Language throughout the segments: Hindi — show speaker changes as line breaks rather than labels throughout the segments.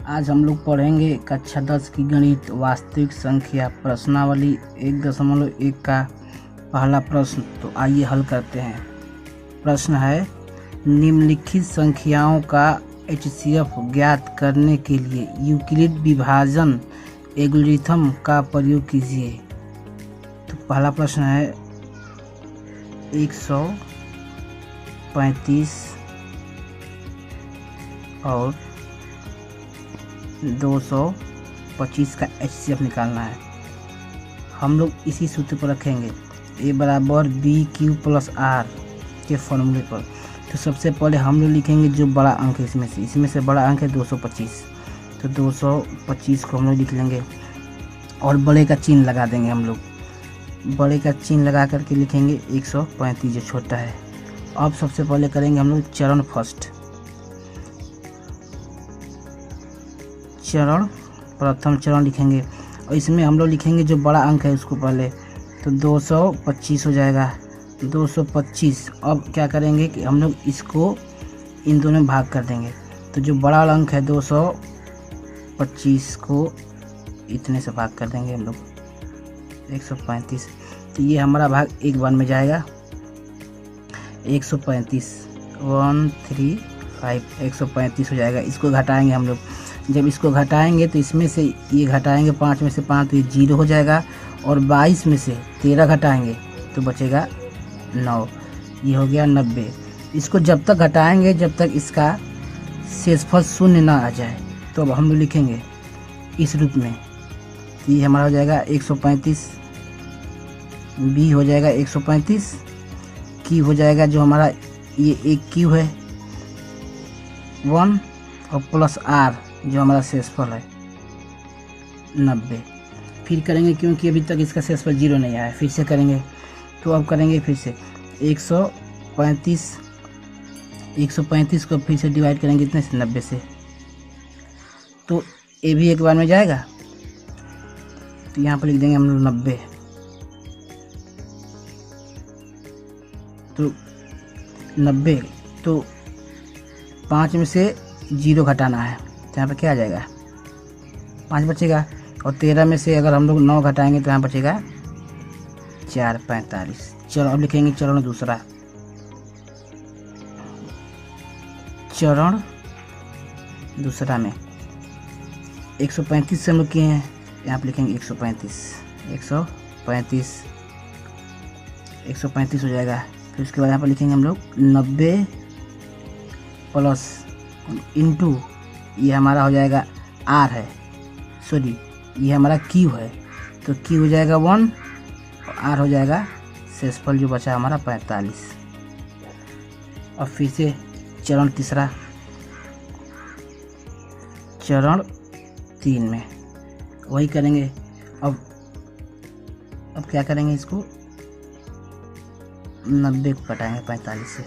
आज हम लोग पढ़ेंगे कक्षा 10 की गणित वास्तविक संख्या प्रश्नावली 1.1 का पहला प्रश्न। तो आइए हल करते हैं। प्रश्न है, निम्नलिखित संख्याओं का HCF ज्ञात करने के लिए यूक्लिड विभाजन एल्गोरिथम का प्रयोग कीजिए। तो पहला प्रश्न है 135 और 225 का HCF निकालना है। हम लोग इसी सूत्र पर रखेंगे, A बराबर BQ + R के फॉर्मूले पर। तो सबसे पहले हम लोग लिखेंगे जो बड़ा अंक है इसमें से बड़ा अंक है 225। तो 225 को हम लोग लिख लेंगे और बड़े का चिन्ह लगा देंगे। हम लोग बड़े का चिन्ह लगा करके लिखेंगे 135 जो छोटा है। अब सबसे पहले करेंगे हम लोग चरण फर्स्ट, प्रथम चरण लिखेंगे और इसमें हम लोग लिखेंगे जो बड़ा अंक है उसको पहले। तो 225 हो जाएगा 225। अब क्या करेंगे कि हम लोग इसको इन दोनों में भाग कर देंगे। तो जो बड़ा वाला अंक है 225 को इतने से भाग कर देंगे हम लोग 135। तो ये हमारा भाग एक बार में जाएगा 135 135 135 हो जाएगा। इसको घटाएंगे हम लोग। जब इसको घटाएंगे तो इसमें से ये घटाएंगे 5 में से 5 तो ये 0 हो जाएगा और 22 में से 13 घटाएंगे तो बचेगा 9। ये हो गया 90। इसको जब तक घटाएंगे जब तक इसका शेषफल 0 ना आ जाए। तो अब हम लोग लिखेंगे इस रूप में। तो ये हमारा हो जाएगा 135, B हो जाएगा 135, Q हो जाएगा जो हमारा ये एक Q है 1 और प्लस R जो हमारा शेषफल है 90। फिर करेंगे क्योंकि अभी तक इसका शेषफल 0 नहीं आया है, फिर से करेंगे। तो अब करेंगे फिर से 135 को फिर से डिवाइड करेंगे इतने से 90 से। तो ये भी एक बार में जाएगा। तो यहाँ पर लिख देंगे हम लोग 90। तो 90 तो 5 में से 0 घटाना है। तो यहाँ पर क्या आ जाएगा 5 बचेगा और 13 में से अगर हम लोग 9 घटाएंगे तो यहाँ बचेगा 4 45। चलो अब लिखेंगे चरण दूसरा। चरण दूसरा में 135 से हम लोग किए हैं, यहाँ पर लिखेंगे 135 हो जाएगा। फिर उसके बाद यहाँ पर लिखेंगे हम लोग 90 प्लस इंटू ये हमारा हो जाएगा R है, सॉरी ये हमारा Q है। तो Q हो जाएगा 1 और R हो जाएगा शेषफल जो बचा हमारा 45। और फिर से चरण तीसरा, चरण 3 में वही करेंगे। अब क्या करेंगे, इसको 90 को घटाएंगे 45 से।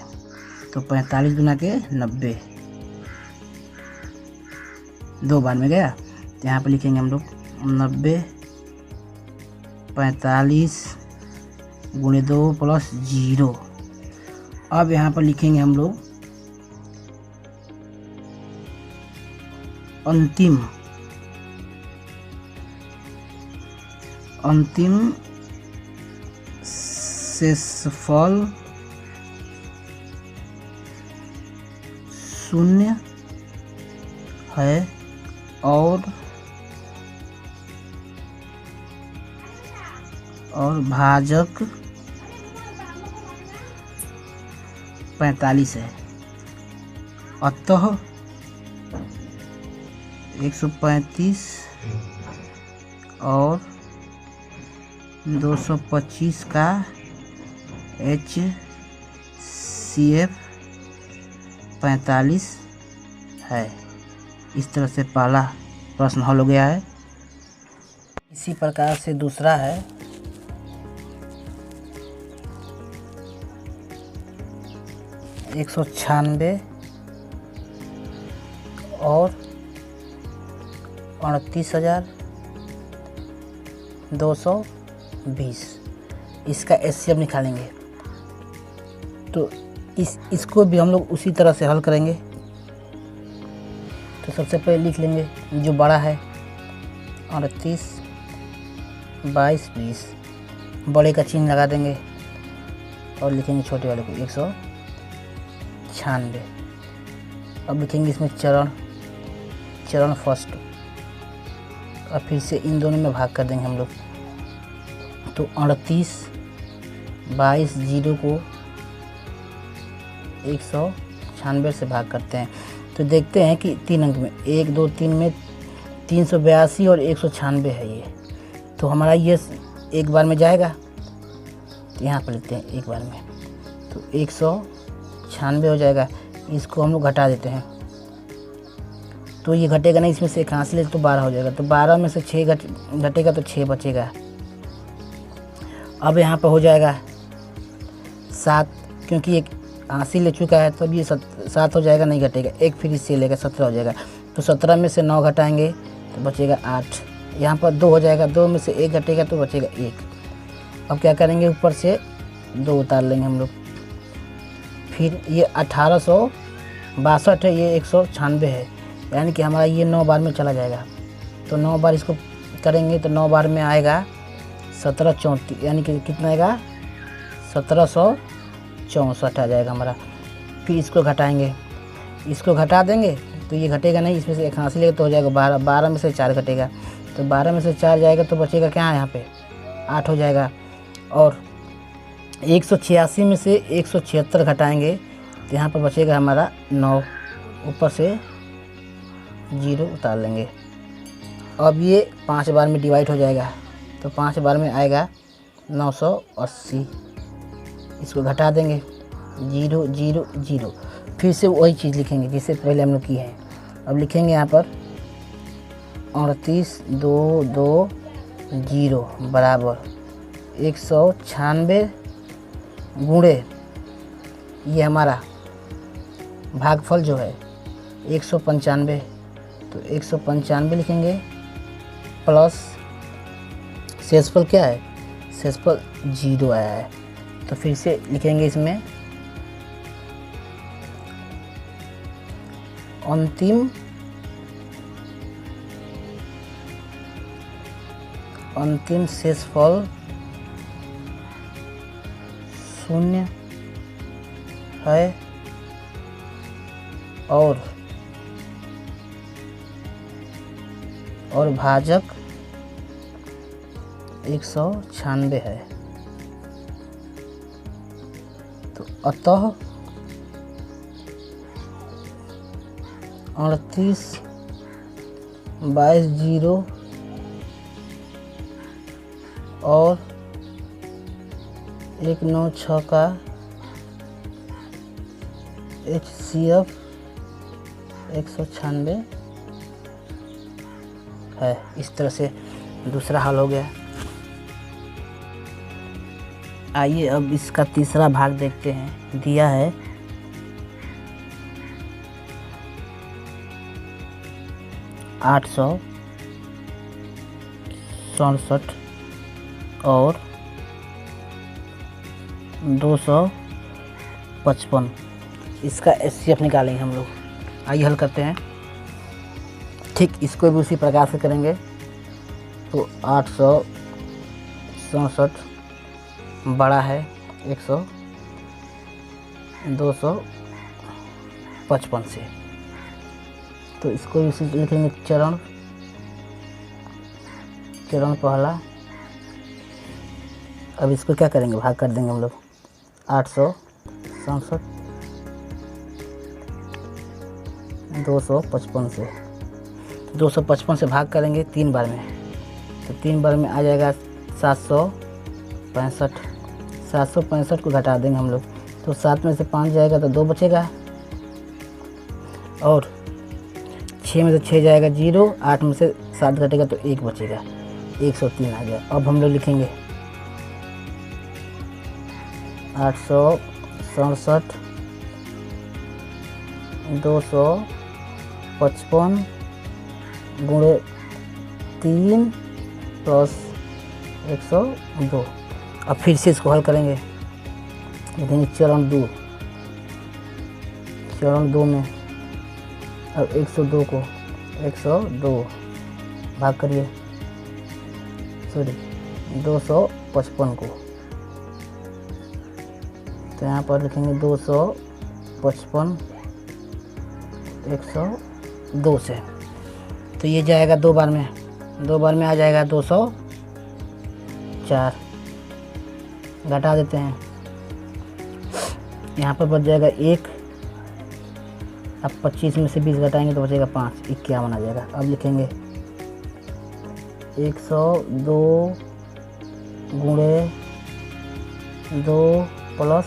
तो 45 गुना के 90 दो बार में गया। तो यहाँ पर लिखेंगे हम लोग 90 45 गुणे 2 प्लस 0। अब यहाँ पर लिखेंगे हम लोग अंतिम शेषफल 0 है और भाजक 45 है। अतः 135 और 225 का HCF 45 है। इस तरह से पहला प्रश्न हल हो गया है। इसी प्रकार से दूसरा है 196 और 29,220 इसका HCF निकालेंगे। तो इसको भी हम लोग उसी तरह से हल करेंगे। तो तो सबसे पहले लिख लेंगे जो बड़ा है 38, 22, 20, बड़े का चिन्ह लगा देंगे और लिखेंगे छोटे वाले को 196। अब लिखेंगे इसमें चरण फर्स्ट, और फिर से इन दोनों में भाग कर देंगे हम लोग। तो 38, 22 जीरो को 196 से भाग करते हैं तो देखते हैं कि 3 अंक में 1 2 3 में 382 और 196 है ये। तो हमारा ये एक बार में जाएगा, तो यहाँ पर लिखते हैं एक बार में, तो 196 हो जाएगा। इसको हम लोग घटा देते हैं तो ये घटेगा नहीं, इसमें से 81 ले तो 12 हो जाएगा। तो 12 में से 6 घटेगा तो 6 बचेगा। अब यहाँ पर हो जाएगा 7, क्योंकि एक 80 ले चुका है तो अब ये 7 हो जाएगा, नहीं घटेगा। एक फिर इससे लेगा 17 हो जाएगा। तो 17 में से 9 घटाएंगे तो बचेगा 8। यहाँ पर 2 हो जाएगा, 2 में से 1 घटेगा तो बचेगा 1। अब क्या करेंगे, ऊपर से 2 उतार लेंगे हम लोग। फिर ये 1862 है, ये 196 है, यानी कि हमारा ये 9 बार में चला जाएगा। तो 9 बार इसको करेंगे तो 9 बार में आएगा 1734, यानी कि कितना आएगा 1764 आ जाएगा हमारा। फिर इसको घटाएंगे, इसको घटा देंगे तो ये घटेगा नहीं, इसमें से 81 लेगा तो हो जाएगा 12। 12 में से 4 घटेगा तो 12 में से 4 जाएगा तो बचेगा क्या है यहाँ पे 8 हो जाएगा। और 186 में से 176 घटाएंगे तो यहाँ पर बचेगा हमारा 9, ऊपर से 0 उतार लेंगे। अब ये 5 बार में डिवाइड हो जाएगा तो 5 बार में आएगा 980। इसको घटा देंगे 0 0 0, फिर से वही चीज़ लिखेंगे जिससे पहले हम लोग की है। अब लिखेंगे यहाँ पर 38 2 2 0 बराबर 196 गुणे ये हमारा भागफल जो है 195, तो 195 लिखेंगे प्लस शेषफल क्या है, शेषफल 0 आया है। तो फिर से लिखेंगे इसमें अंतिम शेषफल 0 है और भाजक 196 है। तो अतः 38 22 0 और 196 का HCF 196 है। इस तरह से दूसरा हल हो गया। आइए अब इसका तीसरा भाग देखते हैं। दिया है 867 और 255, इसका HCF निकालेंगे हम लोग। आइए हल करते हैं। ठीक इसको भी उसी प्रकार से करेंगे। तो 867 बड़ा है 255 से, तो इसको भी लिखेंगे चरण पहला। अब इसको क्या करेंगे, भाग कर देंगे हम लोग 867 255 से। 255 से भाग करेंगे 3 बार में, तो 3 बार में आ जाएगा 765। 765 को घटा देंगे हम लोग, तो 7 में से 5 जाएगा तो 2 बचेगा, और 6 में से 6 जाएगा 0, 8 में से 7 घटेगा तो 1 बचेगा, 103 आ गया। अब हम लोग लिखेंगे 867 255 गुणे 3 प्लस 102। अब फिर से इसको हल करेंगे। लिखेंगे चरण 2 में अब 102 को 102 भाग करिए, सॉरी 255 को, तो यहाँ पर लिखेंगे 255 102 से, तो ये जाएगा 2 बार में, 2 बार में आ जाएगा 204, घटा देते हैं, यहाँ पर बच जाएगा 1, अब 25 में से 20 घटाएंगे तो बचेगा 5, 51 आ जाएगा। अब लिखेंगे 102 गुणे 2 प्लस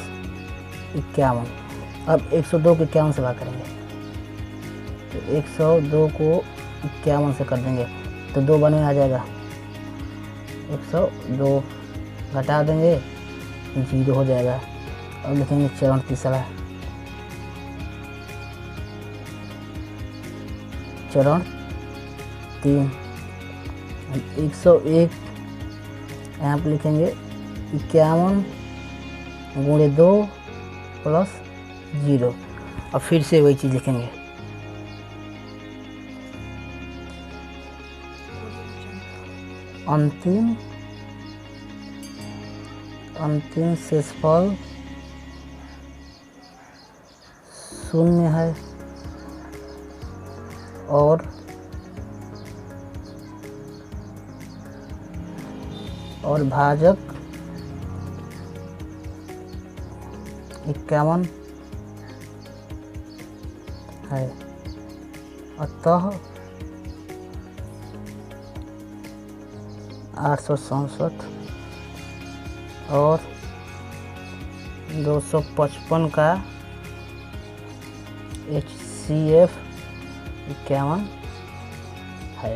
51, अब 102 को 51 से भाग करेंगे, तो 102 को 51 से कर देंगे तो 2 बार में आ जाएगा 102, घटा देंगे 0 हो जाएगा। अब लिखेंगे चरण तीसरा, चरण 3, 101 यहाँ पर लिखेंगे 51 गुणे 2 प्लस 0, और फिर से वही चीज़ लिखेंगे, अंतिम शेषफल 0 है और भाजक 51 है, अतः 867 और 255 का HCF 51 है।